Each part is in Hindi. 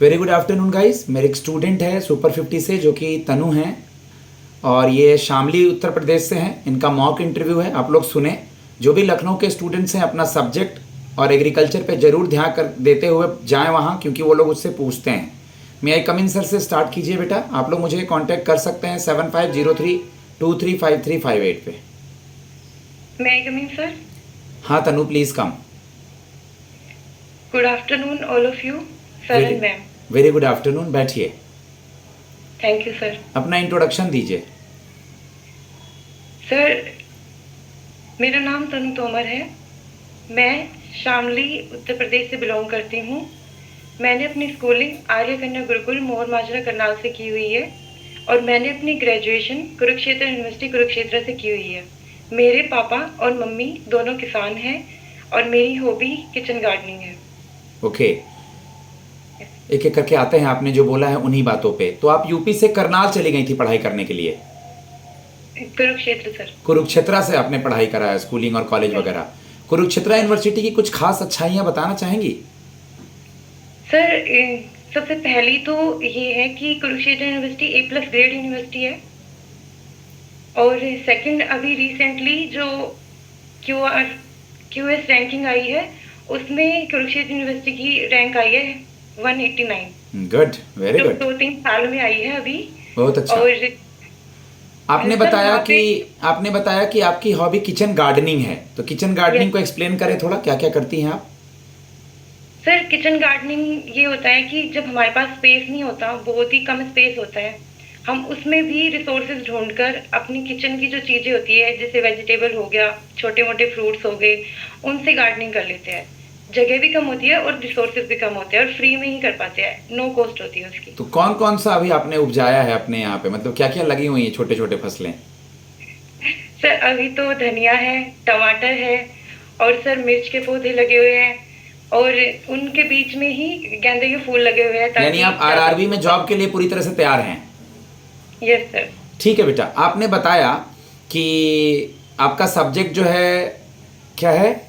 Very good afternoon guys. मेरे एक स्टूडेंट है सुपर 50 से जो कि तनु हैं और ये शामली उत्तर प्रदेश से हैं। इनका मॉक इंटरव्यू है, आप लोग सुने। जो भी लखनऊ के स्टूडेंट्स हैं अपना सब्जेक्ट और एग्रीकल्चर पे ज़रूर ध्यान कर देते हुए जाएं वहाँ, क्योंकि वो लोग उससे पूछते हैं। मे आई कम इन सर से स्टार्ट कीजिए बेटा। आप लोग मुझे कांटेक्ट कर सकते हैं 7503235358 पे। May I come in, sir? हाँ Tanu please come. Good afternoon, all of you, sir and ma'am. Very good afternoon, बैठिए। Thank you, sir. अपना इंट्रोडक्शन दीजिए। सर, मेरा नाम तनु तोमर है। मैं शामली उत्तर प्रदेश से बिलोंग करती हूँ। मैंने अपनी स्कूलिंग आर्य कन्या गुरुकुल मोहर माजरा करनाल से की हुई है और मैंने अपनी ग्रेजुएशन कुरुक्षेत्र यूनिवर्सिटी कुरुक्षेत्र से की हुई है। मेरे पापा और मम्मी दोनों किसान हैं और मेरी हॉबी किचन गार्डनिंग है। ओके, एक एक करके आते हैं। आपने जो बोला है उन्हीं बातों पे। तो आप यूपी से करनाल चली गई थी पढ़ाई करने के लिए? कुरुक्षेत्र सर। कुरुक्षेत्र से आपने पढ़ाई करा है, स्कूलिंग और कॉलेज वगैरह। कुरुक्षेत्र यूनिवर्सिटी की कुछ खास अच्छाइयाँ बताना चाहेंगी? सर, सबसे पहली तो ये है कि Kurukshetra university A+ grade university है और सेकंड अभी रिसेंटली जो QS रैंकिंग आई है उसमें कुरुक्षेत्र यूनिवर्सिटी की रैंक आई है 189। Good, very good. 2-3 साल में आई है अभी। बहुत अच्छा। और आपने सर, बताया वहाँ कि आपने बताया कि आपकी हॉबी किचन गार्डनिंग है, तो किचन गार्डनिंग को एक्सप्लेन करें थोड़ा, क्या क्या करती हैं आप? सर, किचन गार्डनिंग ये होता है कि जब हमारे पास स्पेस नहीं होता, बहुत ही कम स्पेस होता है, हम उसमें भी रिसोर्सेज ढूंढकर अपनी किचन की जो चीज़ें होती है जैसे वेजिटेबल हो गया, छोटे मोटे फ्रूट्स हो गए, उनसे गार्डनिंग कर लेते हैं। जगह भी कम होती है और रिसोर्सेज भी कम होते हैं और फ्री में ही कर पाते हैं, नो कॉस्ट होती है उसकी। तो कौन कौन सा अभी आपने उपजाया है अपने यहाँ पे, मतलब क्या क्या लगी हुई हैं छोटे छोटे फसलें? सर, अभी तो धनिया है, टमाटर है और सर मिर्च के पौधे लगे हुए हैं और उनके बीच में ही गेंदे के फूल लगे हुए हैं। यानी आप आरआरबी में जॉब के लिए पूरी तरह से तैयार हैं? Yes sir. ठीक है बेटा। आपने बताया कि आपका सब्जेक्ट जो है क्या है?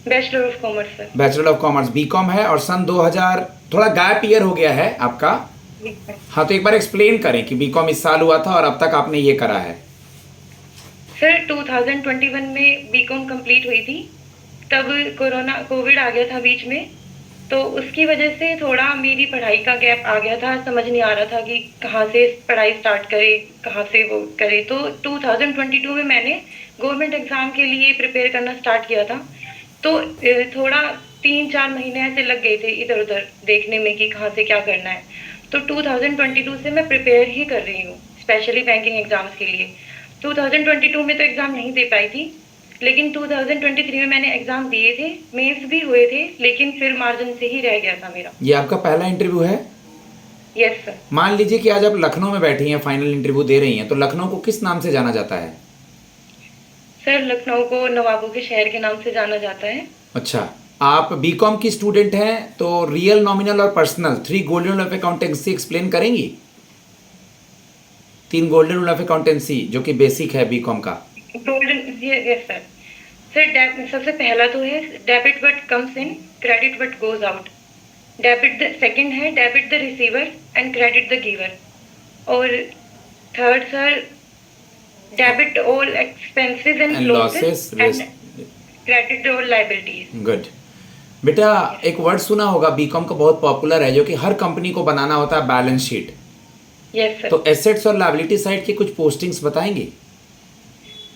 Bachelor of commerce sir. Bachelor of commerce BCom है और सन 2000 थोड़ा गैप ईयर हो गया है आपका। हाँ, तो एक बार एक्सप्लेन करें कि बीकॉम इस साल हुआ था और अब तक आपने ये करा है। सर, 2021 में बीकॉम कंप्लीट हुई थी, तब कोविड आ गया था बीच में, तो उसकी वजह से थोड़ा मेरी पढ़ाई का गैप आ गया था। समझ नहीं आ रहा था कि कहाँ से पढ़ाई स्टार्ट करे, कहाँ से वो करे। तो 2022 में मैंने गवर्नमेंट एग्ज़ाम के लिए प्रिपेयर करना स्टार्ट किया था। तो थोड़ा 3-4 महीने ऐसे लग गए थे इधर उधर देखने में कि कहाँ से क्या करना है। तो 2022 से मैं प्रिपेयर ही कर रही हूँ स्पेशली बैंकिंग एग्ज़ाम्स के लिए। 2022 में तो एग्ज़ाम नहीं दे पाई थी, लेकिन 2023 में मैंने एग्ज़ाम दिए थे, मेंस भी हुए थे, लेकिन फिर मार्जिन से ही रह गया था मेरा। ये आपका पहला इंटरव्यू है? Yes sir. मान लीजिए कि आज आप लखनऊ में बैठी हैं, फाइनल इंटरव्यू दे रही हैं, तो लखनऊ को किस नाम से जाना जाता है? सर, लखनऊ को नवाबों के शहर के नाम से जाना जाता है। अच्छा, आप बीकॉम की स्टूडेंट हैं, तो रियल, नॉमिनल और personal 3 golden rule of accountancy explain करेंगी? 3 गोल्डन रूल ऑफ अकाउंटेंसी जो कि बेसिक है बीकॉम का। Golden, yes sir. सर, सबसे पहला तो है debit what comes in, credit what goes out. Debit the second है debit the receiver and credit the giver. और third sir, debit all expenses and losses and credit all liabilities. Good बेटा। एक वर्ड सुना होगा बीकॉम का बहुत पॉपुलर है, जो कि हर कंपनी को बनाना होता है, बैलेंस शीट। Yes sir. तो एसेट्स और लायबिलिटी साइड की कुछ पोस्टिंग्स बताएंगी?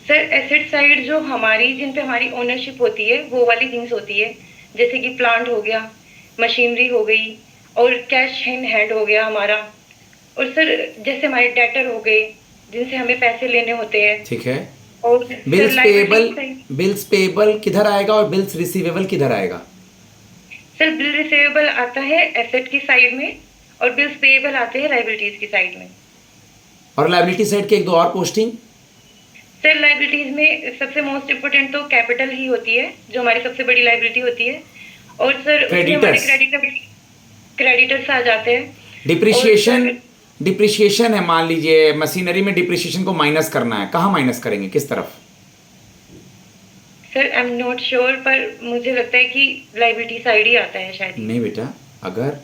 सर, एसेट साइड जो हमारी जिन पे हमारी ओनरशिप होती है वो वाली थिंग्स होती है, जैसे कि प्लांट हो गया, मशीनरी हो गई और कैश इन हैंड हो गया हमारा। और सर, जैसे हमारे डेटर हो गए जिनसे हमें पैसे लेने होते हैं। ठीक है। और बिल्स पेएबल किधर आएगा और बिल्स रिसीवेबल किधर आएगा? सर, बिल रिसीवेबल आता है एसेट की साइड में और बिल्स पेएबल आते हैं लायबिलिटीज की साइड में। और लायबिलिटी साइड के 1-2 और पोस्टिंग? सर, लायबिलिटीज में सबसे मोस्ट इम्पोर्टेंट तो कैपिटल ही होती है, जो हमारी सबसे बड़ी लायबिलिटी होती है। और सर उसमें हमारे क्रेडिटर्स आ जाते हैं। डिप्रिशिएशन है, मान लीजिए मशीनरी में डिप्रिशिएशन को माइनस करना है, कहाँ माइनस करेंगे, किस तरफ? Sir, I am not sure, पर मुझे लगता है कि लायबिलिटी साइड ही आता है शायद। नहीं बेटा, अगर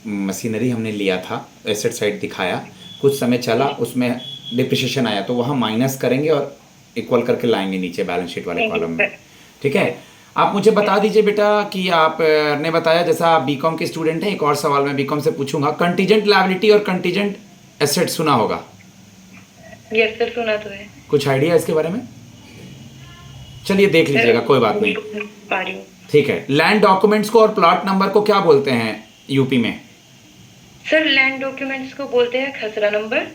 मशीनरी हमने लिया था, एसेट साइड दिखाया, कुछ समय चला, उसमें डिप्रिसिएशन आया, तो वहाँ माइनस करेंगे और इक्वल करके लाएंगे नीचे बैलेंस शीट वाले थैंक यू कॉलम में। सर। ठीक है। आप मुझे बता दीजिए बेटा कि आप ने बताया जैसा आप बीकॉम के स्टूडेंट हैं, एक और सवाल मैं बीकॉम से पूछूंगा, कंटीजेंट लायबिलिटी और कंटीजेंट एसेट सुना होगा, यस सर, सुना तो है कुछ आइडिया इसके बारे में? चलिए देख सर। लीजिएगा, कोई बात नहीं। पा रही हूँ ठीक है। लैंड डॉक्यूमेंट्स को और प्लॉट नंबर को क्या बोलते हैं यूपी में? सर। लैंड डॉक्यूमेंट्स को बोलते हैं खसरा नंबर,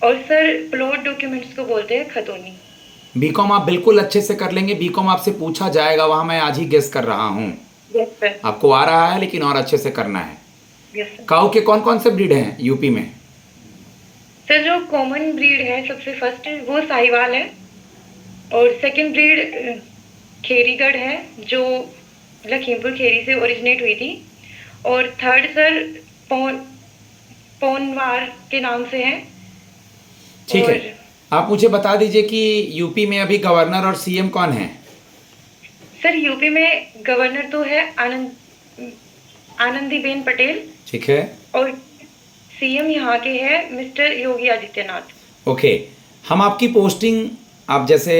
और सर प्लॉट डॉक्यूमेंट्स को बोलते हैं खतौनी। बीकॉम आप बिल्कुल अच्छे से कर लेंगे, बीकॉम आपसे पूछा जाएगा वहां, मैं आज ही गेस कर रहा हूँ। Yes sir. आपको आ रहा है लेकिन और अच्छे से करना है। Yes sir. काऊ के कौन कौन से ब्रीड हैं यूपी में? सर जो कॉमन ब्रीड है सबसे फर्स्ट वो साहिवाल है, और सेकंड ब्रीड खेरीगढ़ है जो लखीमपुर खेरी से ओरिजिनेट हुई थी, और थर्ड सर पोनवार के नाम से है। ठीक है। आप मुझे बता दीजिए कि यूपी में अभी गवर्नर और सीएम कौन है? सर यूपी में गवर्नर तो है आनंदीबेन पटेल, ठीक है। और सीएम यहाँ के हैं मिस्टर योगी आदित्यनाथ। ओके। हम आपकी पोस्टिंग, आप जैसे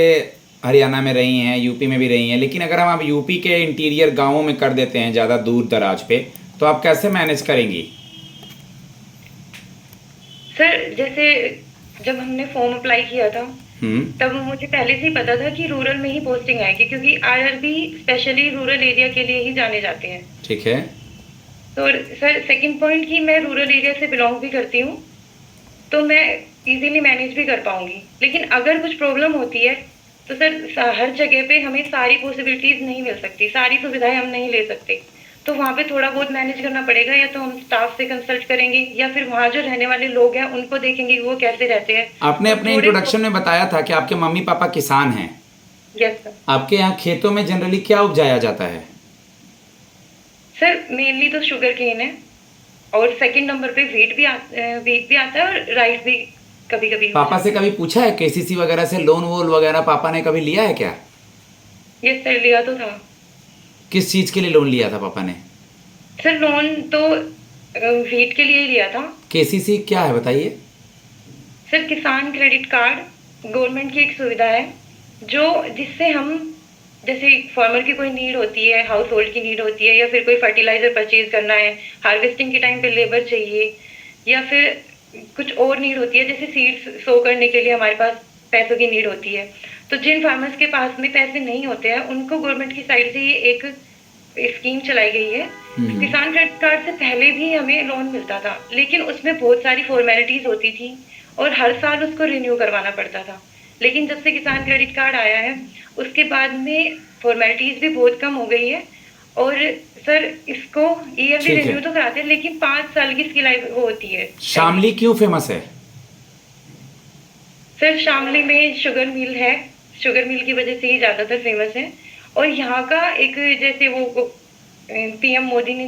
हरियाणा में रही हैं, यूपी में भी रही हैं, लेकिन अगर हम आप यूपी के इंटीरियर गांवों में कर देते हैं, ज़्यादा दूर दराज पे, तो आप कैसे मैनेज करेंगी? सर जैसे जब हमने फॉर्म अप्लाई किया था तब मुझे पहले से ही पता था कि रूरल में ही पोस्टिंग आएगी, क्योंकि आरआरबी स्पेशली रूरल एरिया के लिए ही जाने जाते हैं। ठीक है। तो सर सेकंड पॉइंट कि मैं रूरल एरिया से बिलोंग भी करती हूँ, तो मैं इजीली मैनेज भी कर पाऊंगी। लेकिन अगर कुछ प्रॉब्लम होती है तो सर हर जगह पे हमें सारी पॉसिबिलिटीज नहीं मिल सकती, सारी सुविधाएं हम नहीं ले सकते, तो वहाँ पे थोड़ा बहुत मैनेज करना पड़ेगा। या तो हम स्टाफ से कंसल्ट करेंगे, या फिर वहाँ जो रहने वाले लोग हैं उनको देखेंगे वो कैसे रहते हैं। आपने अपने इंट्रोडक्शन में बताया था कि आपके मम्मी पापा किसान हैं। Yes sir. आपके यहाँ खेतों में जनरली क्या उपजाया जाता है? सर मेनली तो शुगर केन है, और सेकंड नंबर पे वीट भी आता है, और राइस भी कभी कभी। पापा से कभी पूछा है केसीसी वगैरह से लोन वोन वगैरह पापा ने कभी लिया है क्या? यस सर, लिया तो था। किस चीज के लिए लोन लिया था पापा ने? सर लोन तो वीट के लिए ही लिया था। केसीसी क्या है बताइए? सर किसान क्रेडिट कार्ड गवर्नमेंट की एक सुविधा है, जो जिससे हम जैसे फार्मर की कोई नीड होती है, हाउस होल्ड की नीड होती है, या फिर कोई फर्टिलाइजर परचेज करना है, हार्वेस्टिंग के टाइम पे लेबर चाहिए, या फिर कुछ और नीड होती है, जैसे सीड्स सो करने के लिए हमारे पास पैसों की नीड होती है। तो जिन फार्मर्स के पास में पैसे नहीं होते हैं उनको गवर्नमेंट की साइड से ये एक स्कीम चलाई गई है। किसान क्रेडिट कार्ड से पहले भी हमें लोन मिलता था, लेकिन उसमें बहुत सारी फॉर्मेलिटीज होती थी और हर साल उसको रिन्यू करवाना पड़ता था। लेकिन जब से किसान क्रेडिट कार्ड आया है उसके बाद में फॉर्मेलिटीज भी बहुत कम हो गई है, और सर इसको ईयरली रिन्यू तो कराते हैं, लेकिन 5 साल की इसकी लाइफ वो होती है। शामली क्यों फेमस है? सर शामली में शुगर मिल है, शुगर मिल की वजह से ही ज्यादातर फेमस है। और यहाँ का एक जैसे वो पीएम मोदी ने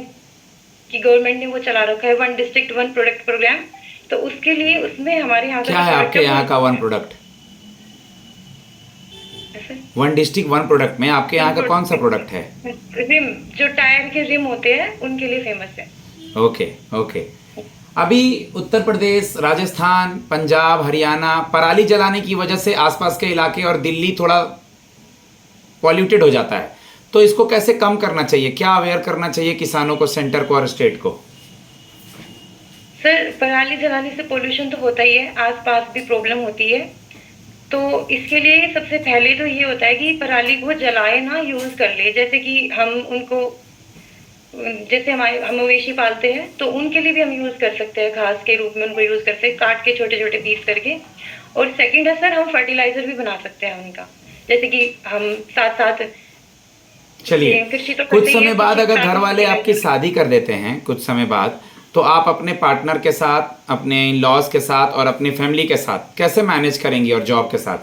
की गवर्नमेंट ने वो चला रखा है 1 डिस्ट्रिक्ट 1 प्रोडक्ट प्रोग्राम, तो उसके लिए उसमें हमारे यहाँ क्या है आपके यहाँ का 1 प्रोडक्ट? 1 डिस्ट्रिक्ट 1 प्रोडक्ट में आपके यहाँ का कौन सा प्रोडक्ट है? रिम, जो टायर के रिम होते हैं उनके लिए फेमस है। Okay okay. अभी उत्तर प्रदेश, राजस्थान, पंजाब, हरियाणा पराली जलाने की वजह से आसपास के इलाके और दिल्ली थोड़ा पॉल्यूटेड हो जाता है, तो इसको कैसे कम करना चाहिए? क्या अवेयर करना चाहिए किसानों को, सेंटर को और स्टेट को? सर पराली जलाने से पोल्यूशन तो होता ही है, आसपास भी प्रॉब्लम होती है। तो इसके लिए सबसे पहले तो ये होता है कि पराली को जलाए ना, यूज कर ले। जैसे कि हम उनको, जैसे हम मवेशी पालते हैं तो उनके लिए भी हम यूज कर सकते हैं, घास के रूप में उनको यूज करते हैं, काट के छोटे छोटे पीस करके। और सेकंड है सर, हम फर्टिलाइजर भी बना सकते हैं उनका, जैसे कि हम साथ साथ। चलिए, कुछ समय बाद अगर घर वाले आपकी शादी कर देते हैं कुछ समय बाद, तो आप अपने पार्टनर के साथ, अपने इन लॉज के साथ और अपनी फैमिली के साथ कैसे मैनेज करेंगी, और जॉब के साथ?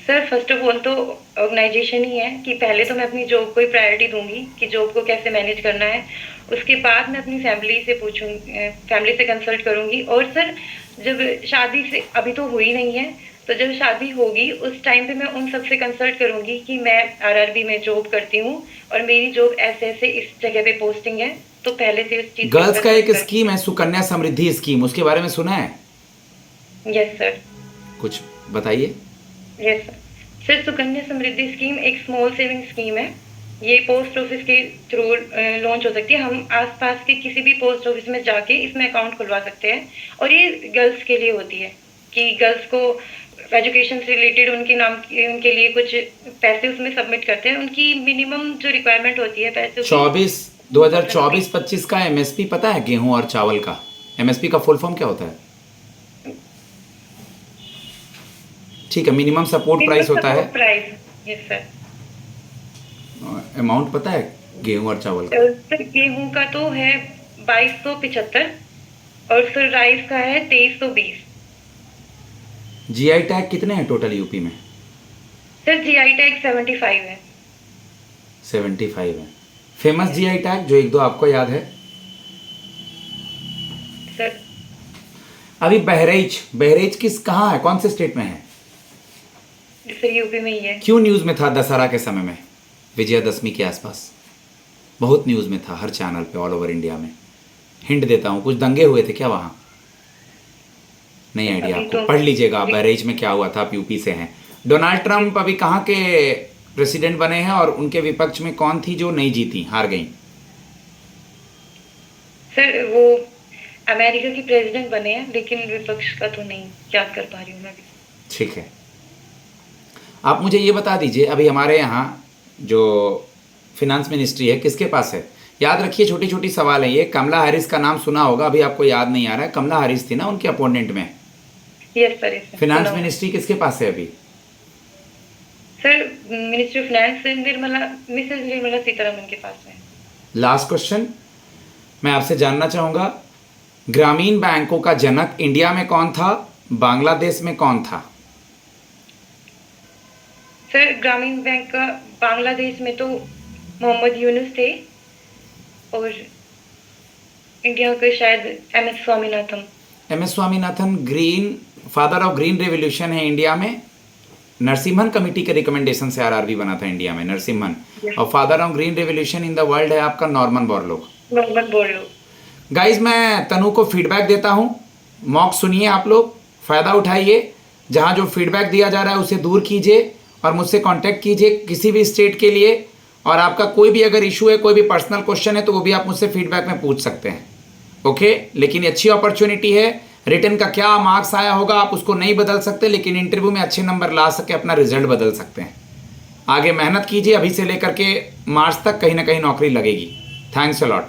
सर फर्स्ट ऑफ ऑल तो ऑर्गेनाइजेशन ही है कि पहले तो मैं अपनी जॉब को ही प्रायोरिटी दूंगी कि जॉब को कैसे मैनेज करना है। उसके बाद मैं अपनी फैमिली से पूछूंगी, फैमिली से कंसल्ट करूंगी। और सर जब शादी से अभी तो हुई नहीं है, तो जब शादी होगी उस टाइम पे मैं उन सबसे कंसल्ट करूंगी कि मैं आरआरबी में जॉब करती हूँ और मेरी जॉब ऐसे ऐसे इस जगह पे पोस्टिंग है, तो पहले से उस चीज गर्ल्स का एक स्कीम है सुकन्या समृद्धि स्कीम, उसके बारे में सुना है? Yes sir. कुछ बताइए। Yes sir. Sir Sukanya Samriddhi scheme एक स्मॉल सेविंग स्कीम है। ये पोस्ट ऑफिस के थ्रू लॉन्च हो सकती है। हम आसपास के किसी भी पोस्ट ऑफिस में जाके इसमें अकाउंट खुलवा सकते हैं और ये गर्ल्स के लिए होती है कि गर्ल्स को एजुकेशन से रिलेटेड उनके लिए कुछ पैसे उसमें सबमिट करते हैं। उनकी मिनिमम जो रिक्वायरमेंट होती है पैसे 2024-25 का एमएसपी पता है गेहूं और चावल का? एमएसपी का फुल फॉर्म क्या होता है? ठीक है, मिनिमम सपोर्ट प्राइस होता है। प्राइस। Yes sir. अमाउंट पता है गेहूं और चावल का? सर गेहूं का तो है 2275 और सर राइस का है 2320। जीआई टैग कितने हैं टोटल यूपी में? सर जीआई टैग 75 है। 75 है। फेमस जीआई टैग जो एक दो आपको याद है? सर अभी बहरेज कहाँ है, कौन से स्टेट में है? सर यूपी में ही है। क्यों न्यूज में था दशहरा के समय में, विजयादशमी के आसपास बहुत न्यूज में था, हर चैनल पे ऑल ओवर इंडिया में। हिंट देता हूँ, कुछ दंगे हुए थे क्या वहाँ? नहीं आइडिया आपको? पढ़ लीजिएगा आप, बहरेज में क्या हुआ था। आप यूपी से हैं। डोनाल्ड ट्रंप अभी कहाँ के प्रेसिडेंट बने हैं और उनके विपक्ष में कौन थी जो नहीं जीती, हार गई? सर वो अमेरिका की प्रेसिडेंट बने हैं, लेकिन विपक्ष का तो नहीं याद कर पा रही हूँ मैं भी। ठीक है, आप मुझे ये बता दीजिए, अभी हमारे यहाँ जो फिनांस मिनिस्ट्री है किसके पास है? याद रखिए, छोटी छोटी सवाल है ये। कमला हैरिस का नाम सुना होगा, अभी आपको याद नहीं आ रहा है। कमला हैरिस थी ना उनके अपोनेंट में। Yes sir. फिनांस मिनिस्ट्री किसके पास है अभी? Sir ministry of finance Mrs Nirmala Sitharaman के पास है। लास्ट क्वेश्चन मैं आपसे जानना चाहूंगा, ग्रामीण बैंकों का जनक इंडिया में कौन था, बांग्लादेश में कौन था? सर ग्रामीण बैंक का बांग्लादेश में तो मोहम्मद यूनुस थे और इंडिया के शायद MS Swaminathan. MS Swaminathan father of green revolution है इंडिया में। नरसिम्हन कमेटी के रिकमेंडेशन से आरआरबी बना था इंडिया में, नरसिम्हन। और father of green revolution in the world है आपका नॉर्मन बोरलॉग। गाइज मैं तनु को फीडबैक देता हूँ, मॉक सुनिए आप लोग, फ़ायदा उठाइए। जहाँ जो फीडबैक दिया जा रहा है उसे दूर कीजिए और मुझसे कांटेक्ट कीजिए किसी भी स्टेट के लिए। और आपका कोई भी अगर इशू है, कोई भी पर्सनल क्वेश्चन है, तो वो भी आप मुझसे फीडबैक में पूछ सकते हैं। ओके, लेकिन अच्छी अपॉर्चुनिटी है। रिटर्न का क्या मार्क्स आया होगा आप उसको नहीं बदल सकते, लेकिन इंटरव्यू में अच्छे नंबर ला सके अपना रिजल्ट बदल सकते हैं। आगे मेहनत कीजिए, अभी से लेकर के मार्च तक कहीं ना कहीं नौकरी लगेगी। Thanks a lot.